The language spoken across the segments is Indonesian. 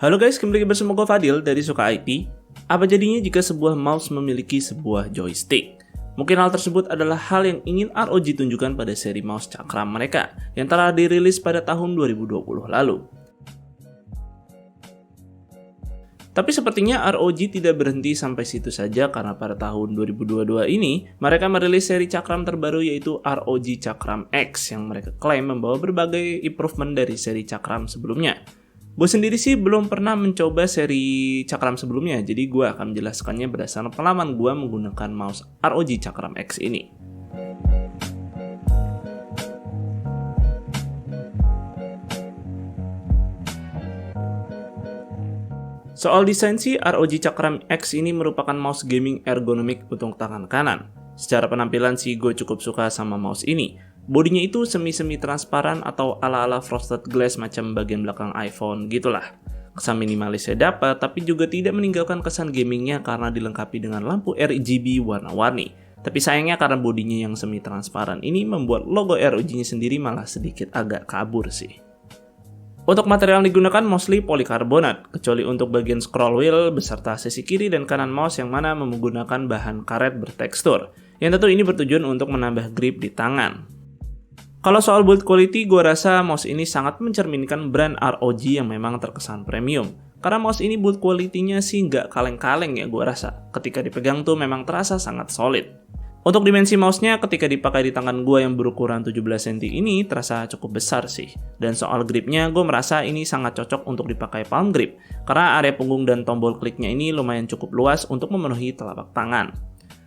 Halo guys, kembali lagi bersama gue Fadil dari Suka IT. Apa jadinya jika sebuah mouse memiliki sebuah joystick? Mungkin hal tersebut adalah hal yang ingin ROG tunjukkan pada seri mouse cakram mereka yang telah dirilis pada tahun 2020 lalu. Tapi sepertinya ROG tidak berhenti sampai situ saja karena pada tahun 2022 ini mereka merilis seri cakram terbaru yaitu ROG Cakram X yang mereka klaim membawa berbagai improvement dari seri cakram sebelumnya. Gue sendiri sih belum pernah mencoba seri cakram sebelumnya, jadi gue akan menjelaskannya berdasarkan pengalaman gue menggunakan mouse ROG Cakram X ini. Soal desain sih, ROG Cakram X ini merupakan mouse gaming ergonomik untuk tangan kanan. Secara penampilan sih gue cukup suka sama mouse ini. Bodinya itu semi-semi transparan atau ala-ala frosted glass macam bagian belakang iPhone gitulah. Kesan minimalisnya dapat, tapi juga tidak meninggalkan kesan gamingnya karena dilengkapi dengan lampu RGB warna-warni. Tapi sayangnya karena bodinya yang semi transparan ini membuat logo ROG-nya sendiri malah sedikit agak kabur sih. Untuk material yang digunakan mostly polikarbonat, kecuali untuk bagian scroll wheel beserta sisi kiri dan kanan mouse yang mana menggunakan bahan karet bertekstur. Yang tentu ini bertujuan untuk menambah grip di tangan. Kalau soal build quality, gue rasa mouse ini sangat mencerminkan brand ROG yang memang terkesan premium. Karena mouse ini build quality-nya sih nggak kaleng-kaleng ya gue rasa. Ketika dipegang tuh memang terasa sangat solid. Untuk dimensi mouse-nya ketika dipakai di tangan gue yang berukuran 17 cm ini terasa cukup besar sih. Dan soal gripnya, gue merasa ini sangat cocok untuk dipakai palm grip. Karena area punggung dan tombol kliknya ini lumayan cukup luas untuk memenuhi telapak tangan.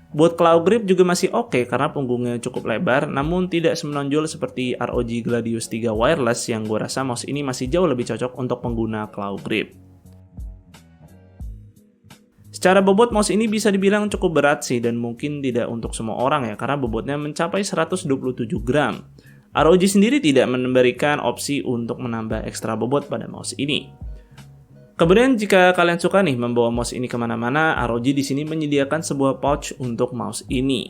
Buat claw grip juga masih oke karena punggungnya cukup lebar, namun tidak semenonjol seperti ROG Gladius 3 Wireless yang gue rasa mouse ini masih jauh lebih cocok untuk pengguna claw grip. Secara bobot mouse ini bisa dibilang cukup berat sih dan mungkin tidak untuk semua orang ya karena bobotnya mencapai 127 gram. ROG sendiri tidak memberikan opsi untuk menambah ekstra bobot pada mouse ini. Kemudian jika kalian suka nih membawa mouse ini kemana-mana, ROG di sini menyediakan sebuah pouch untuk mouse ini.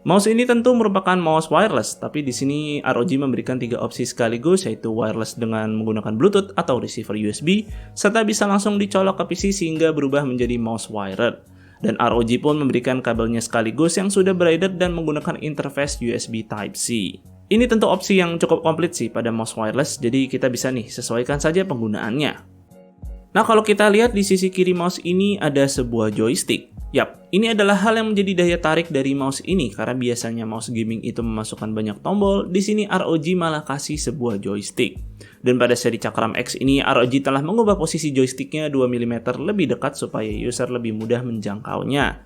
Mouse ini tentu merupakan mouse wireless, tapi di sini ROG memberikan 3 opsi sekaligus yaitu wireless dengan menggunakan Bluetooth atau receiver USB, serta bisa langsung dicolok ke PC sehingga berubah menjadi mouse wired. Dan ROG pun memberikan kabelnya sekaligus yang sudah braided dan menggunakan interface USB Type-C. Ini tentu opsi yang cukup komplit sih pada mouse wireless, jadi kita bisa nih sesuaikan saja penggunaannya. Nah kalau kita lihat di sisi kiri mouse ini ada sebuah joystick. Yap, ini adalah hal yang menjadi daya tarik dari mouse ini karena biasanya mouse gaming itu memasukkan banyak tombol, di sini ROG malah kasih sebuah joystick. Dan pada seri Cakram X ini ROG telah mengubah posisi joysticknya 2 mm lebih dekat supaya user lebih mudah menjangkaunya.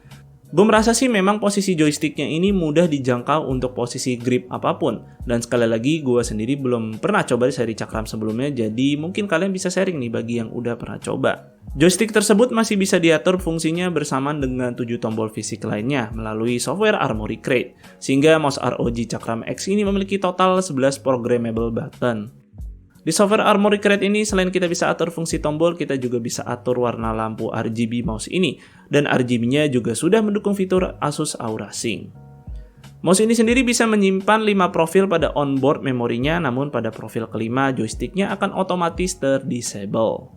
Gue merasa sih memang posisi joysticknya ini mudah dijangkau untuk posisi grip apapun. Dan sekali lagi gue sendiri belum pernah coba di seri cakram sebelumnya, jadi mungkin kalian bisa sharing nih bagi yang udah pernah coba. Joystick tersebut masih bisa diatur fungsinya bersamaan dengan 7 tombol fisik lainnya melalui software Armoury Crate. Sehingga mouse ROG Cakram X ini memiliki total 11 programmable button. Di software Armoury Crate ini, selain kita bisa atur fungsi tombol, kita juga bisa atur warna lampu RGB mouse ini. Dan RGB-nya juga sudah mendukung fitur Asus Aura Sync. Mouse ini sendiri bisa menyimpan 5 profil pada onboard memorinya, namun pada profil kelima, joysticknya akan otomatis terdisable.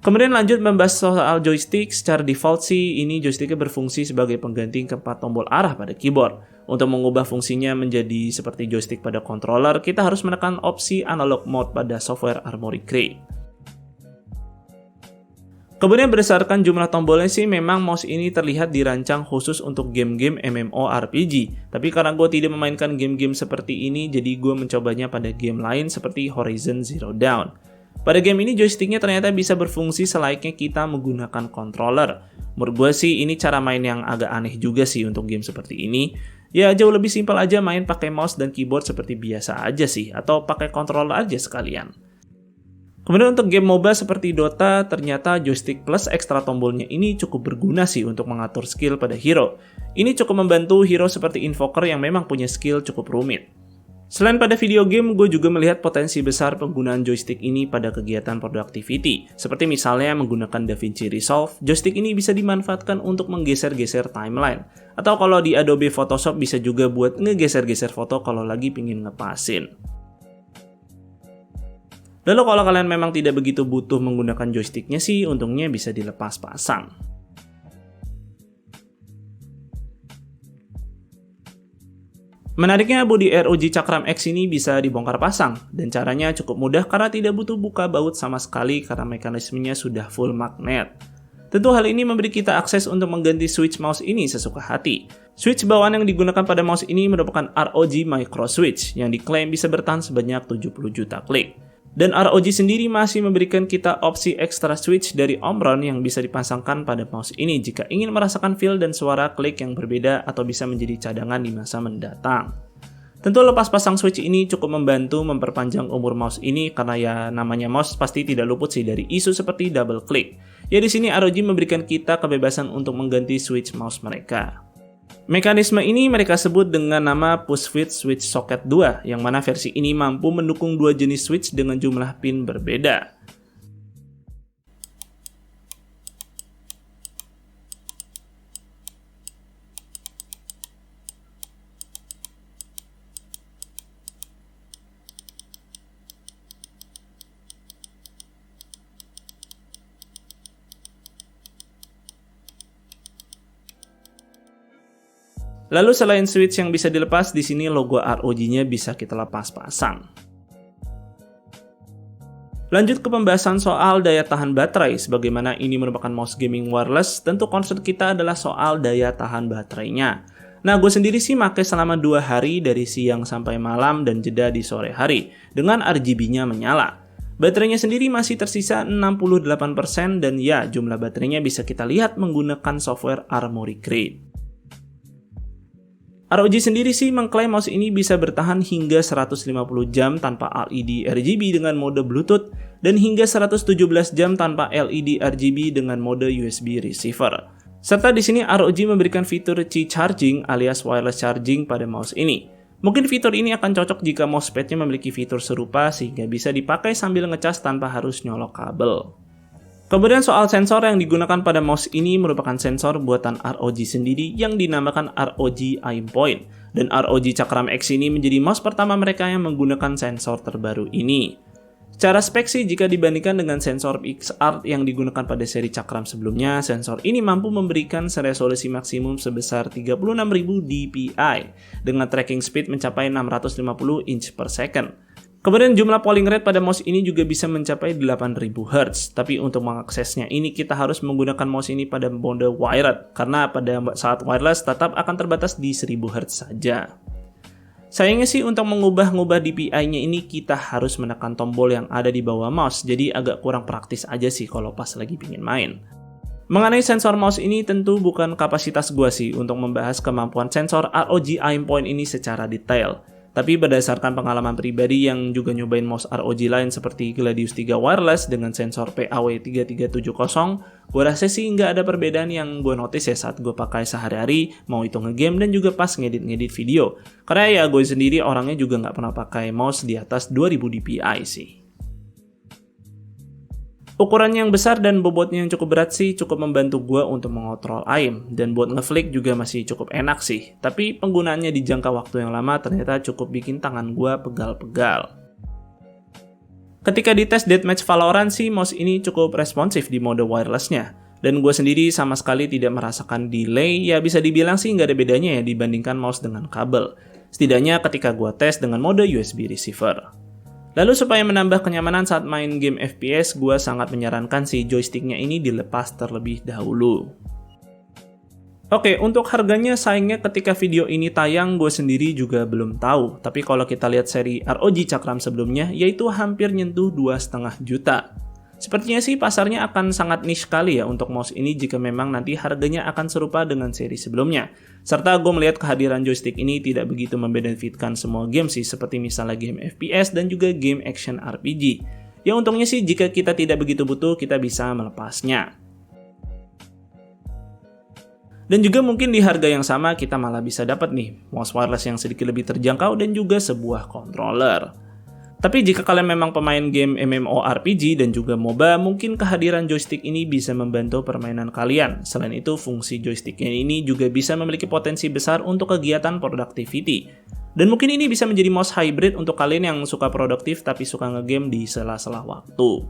Kemudian lanjut membahas soal joystick. Secara default sih, ini joysticknya berfungsi sebagai pengganti keempat tombol arah pada keyboard. Untuk mengubah fungsinya menjadi seperti joystick pada controller, kita harus menekan opsi analog mode pada software Armoury Crate. Kemudian berdasarkan jumlah tombolnya sih, memang mouse ini terlihat dirancang khusus untuk game-game MMORPG. Tapi karena gue tidak memainkan game-game seperti ini, jadi gue mencobanya pada game lain seperti Horizon Zero Dawn. Pada game ini joysticknya ternyata bisa berfungsi selayaknya kita menggunakan controller. Menurut gue sih ini cara main yang agak aneh juga sih untuk game seperti ini. Ya jauh lebih simpel aja main pakai mouse dan keyboard seperti biasa aja sih, atau pakai controller aja sekalian. Kemudian untuk game MOBA seperti Dota, ternyata joystick plus ekstra tombolnya ini cukup berguna sih untuk mengatur skill pada hero. Ini cukup membantu hero seperti Invoker yang memang punya skill cukup rumit. Selain pada video game, gue juga melihat potensi besar penggunaan joystick ini pada kegiatan productivity. Seperti misalnya menggunakan DaVinci Resolve, joystick ini bisa dimanfaatkan untuk menggeser-geser timeline. Atau kalau di Adobe Photoshop bisa juga buat ngegeser-geser foto kalau lagi pingin ngepasin. Lalu kalau kalian memang tidak begitu butuh menggunakan joysticknya sih, untungnya bisa dilepas pasang. Menariknya, bodi ROG Cakram X ini bisa dibongkar pasang, dan caranya cukup mudah karena tidak butuh buka baut sama sekali karena mekanismenya sudah full magnet. Tentu hal ini memberi kita akses untuk mengganti switch mouse ini sesuka hati. Switch bawaan yang digunakan pada mouse ini merupakan ROG Micro Switch yang diklaim bisa bertahan sebanyak 70 juta klik. Dan ROG sendiri masih memberikan kita opsi extra switch dari Omron yang bisa dipasangkan pada mouse ini jika ingin merasakan feel dan suara klik yang berbeda atau bisa menjadi cadangan di masa mendatang. Tentu lepas pasang switch ini cukup membantu memperpanjang umur mouse ini karena ya namanya mouse pasti tidak luput sih dari isu seperti double click. Ya di sini ROG memberikan kita kebebasan untuk mengganti switch mouse mereka. Mekanisme ini mereka sebut dengan nama Push Fit Switch Socket 2, yang mana versi ini mampu mendukung dua jenis switch dengan jumlah pin berbeda. Lalu selain switch yang bisa dilepas, di sini logo ROG-nya bisa kita lepas pasang. Lanjut ke pembahasan soal daya tahan baterai. Sebagaimana ini merupakan mouse gaming wireless, tentu concern kita adalah soal daya tahan baterainya. Nah, gue sendiri sih pakai selama 2 hari dari siang sampai malam dan jeda di sore hari dengan RGB-nya menyala. Baterainya sendiri masih tersisa 68% dan ya, jumlah baterainya bisa kita lihat menggunakan software Armoury Crate. ROG sendiri sih mengklaim mouse ini bisa bertahan hingga 150 jam tanpa LED RGB dengan mode Bluetooth dan hingga 117 jam tanpa LED RGB dengan mode USB receiver. Serta di sini ROG memberikan fitur Qi Charging alias wireless charging pada mouse ini. Mungkin fitur ini akan cocok jika mousepadnya memiliki fitur serupa sehingga bisa dipakai sambil ngecas tanpa harus nyolok kabel. Kemudian soal sensor yang digunakan pada mouse ini merupakan sensor buatan ROG sendiri yang dinamakan ROG Aimpoint. Dan ROG Cakram X ini menjadi mouse pertama mereka yang menggunakan sensor terbaru ini. Secara spek sih jika dibandingkan dengan sensor PixArt yang digunakan pada seri Cakram sebelumnya, sensor ini mampu memberikan resolusi maksimum sebesar 36.000 dpi dengan tracking speed mencapai 650 inch per second. Kemudian jumlah polling rate pada mouse ini juga bisa mencapai 8000 Hz, tapi untuk mengaksesnya ini kita harus menggunakan mouse ini pada mode wired, karena pada saat wireless tetap akan terbatas di 1000 Hz saja. Sayangnya sih untuk mengubah-ngubah DPI-nya ini kita harus menekan tombol yang ada di bawah mouse, jadi agak kurang praktis aja sih kalau pas lagi pingin main. Mengenai sensor mouse ini tentu bukan kapasitas gua sih untuk membahas kemampuan sensor ROG Aimpoint ini secara detail. Tapi berdasarkan pengalaman pribadi yang juga nyobain mouse ROG lain seperti Gladius 3 wireless dengan sensor PAW3370, gue rasa sih nggak ada perbedaan yang gue notice ya saat gue pakai sehari-hari, mau itu ngegame dan juga pas ngedit-ngedit video. Karena ya gue sendiri orangnya juga nggak pernah pakai mouse di atas 2000 dpi sih. Ukurannya yang besar dan bobotnya yang cukup berat sih cukup membantu gue untuk mengontrol aim, dan buat ngeflick juga masih cukup enak sih. Tapi penggunaannya di jangka waktu yang lama ternyata cukup bikin tangan gue pegal-pegal. Ketika dites Deathmatch Valorant sih mouse ini cukup responsif di mode wirelessnya, dan gue sendiri sama sekali tidak merasakan delay, ya bisa dibilang sih nggak ada bedanya ya dibandingkan mouse dengan kabel. Setidaknya ketika gue tes dengan mode USB receiver. Lalu supaya menambah kenyamanan saat main game FPS, gue sangat menyarankan si joysticknya ini dilepas terlebih dahulu. Oke, untuk harganya sayangnya ketika video ini tayang gue sendiri juga belum tahu. Tapi kalau kita lihat seri ROG Cakram sebelumnya, yaitu hampir nyentuh 2,5 juta. Sepertinya sih pasarnya akan sangat niche sekali ya untuk mouse ini jika memang nanti harganya akan serupa dengan seri sebelumnya. Serta gue melihat kehadiran joystick ini tidak begitu membenefitkan semua game sih, seperti misalnya game FPS dan juga game action RPG. Ya untungnya sih jika kita tidak begitu butuh, kita bisa melepasnya. Dan juga mungkin di harga yang sama kita malah bisa dapat nih mouse wireless yang sedikit lebih terjangkau dan juga sebuah controller. Tapi jika kalian memang pemain game MMORPG dan juga MOBA, mungkin kehadiran joystick ini bisa membantu permainan kalian. Selain itu, fungsi joysticknya ini juga bisa memiliki potensi besar untuk kegiatan productivity. Dan mungkin ini bisa menjadi mouse hybrid untuk kalian yang suka produktif tapi suka ngegame di sela-sela waktu.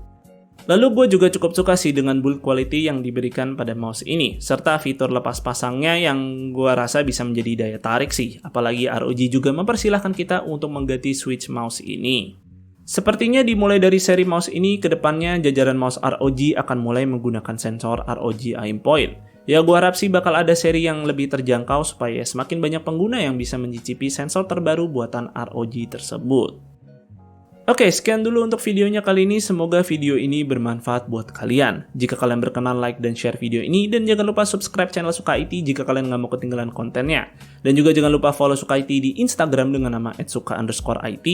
Lalu gue juga cukup suka sih dengan build quality yang diberikan pada mouse ini, serta fitur lepas pasangnya yang gue rasa bisa menjadi daya tarik sih, apalagi ROG juga mempersilahkan kita untuk mengganti switch mouse ini. Sepertinya dimulai dari seri mouse ini, kedepannya jajaran mouse ROG akan mulai menggunakan sensor ROG Aimpoint. Ya gue harap sih bakal ada seri yang lebih terjangkau supaya semakin banyak pengguna yang bisa mencicipi sensor terbaru buatan ROG tersebut. Oke, sekian dulu untuk videonya kali ini. Semoga video ini bermanfaat buat kalian. Jika kalian berkenan, like dan share video ini. Dan jangan lupa subscribe channel Suka IT jika kalian nggak mau ketinggalan kontennya. Dan juga jangan lupa follow Suka IT di Instagram dengan nama @suka_it.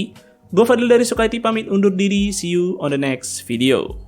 Gue Fadil dari Suka IT pamit undur diri. See you on the next video.